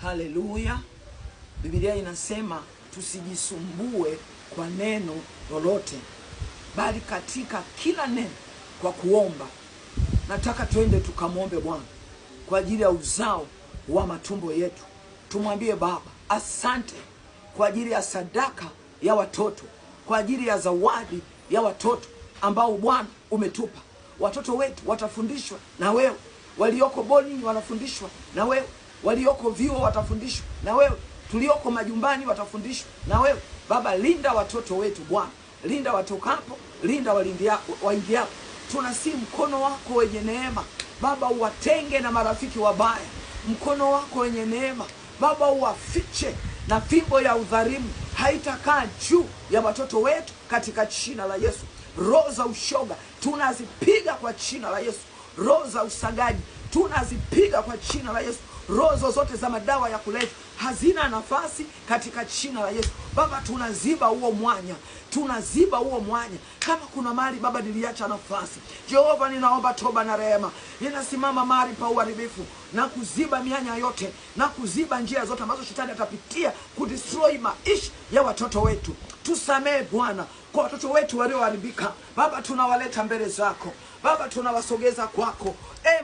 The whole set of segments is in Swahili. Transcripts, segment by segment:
Haleluya. Biblia inasema tusijisumbue kwa neno lolote, bali katika kila neno kwa kuomba. Nataka tuende tukamwombe Bwana kwa ajili ya uzao wa matumbo yetu. Tumwambie Baba, asante kwa ajili ya sadaka ya watoto, kwa ajili ya zawadi ya watoto ambao Bwana umetupa. Watoto wetu watafundishwa na wewe, walioko boarding wanafundishwa na wewe, walioko vyuo watafundishwa na wewe, tulioko majumbani watafundishwa na wewe. Baba, linda watoto wetu Bwana, linda watokapo, linda waingiapo. Tunasi mkono wako wenye neema Baba, uwatenge na marafiki wabaya. Mkono wako wenye neema Baba, uwafiche na fimbo ya udhalimu haitakaa juu ya watoto wetu katika jina la Yesu. Roho za ushoga tunazipiga kwa jina la Yesu. Roho za usagaji tunazipiga kwa jina la Yesu. Roho zozote za madawa ya kulevya hazina nafasi katika jina la Yesu. Baba, tunaziba huo mwanya, tunaziba huo mwanya. Kama kuna mahali Baba niliacha nafasi, Jehova, ninaomba toba na rehema. Ninasimama mahali pa uharibifu na kuziba mianya yote na kuziba njia zote ambazo shetani atapitia kudestroy maisha ya watoto wetu. Tusamee Bwana kwa watoto wetu walioharibika. Baba, tunawaleta mbele zako Baba, tunawasogeza kwako.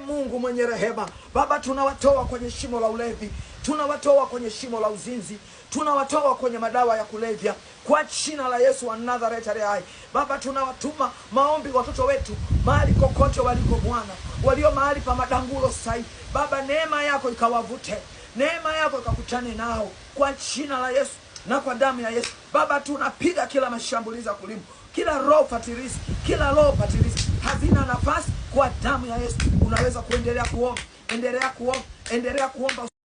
Mungu mwenye rehema Baba, tunawatoa kwenye shimo la ulevi, tunawatoa kwenye shimo la uzinzi, tunawatoa kwenye madawa ya kulevya kwa jina la Yesu wa Nazareti aliye hai. Baba, tunawatuma maombi watoto wetu mahali kokote waliko Bwana, walio mahali pa madangulo sai. Baba, neema yako ikawavute, neema yako ikakutane nao kwa jina la Yesu na kwa damu ya Yesu. Baba, tunapiga kila mashambulizi ya kulimu, kila roho fatirisi, kila roho patirisi hazina nafasi kwa damu ya Yesu. Unaweza kuendelea kuomba, endelea kuomba, endelea kuomba.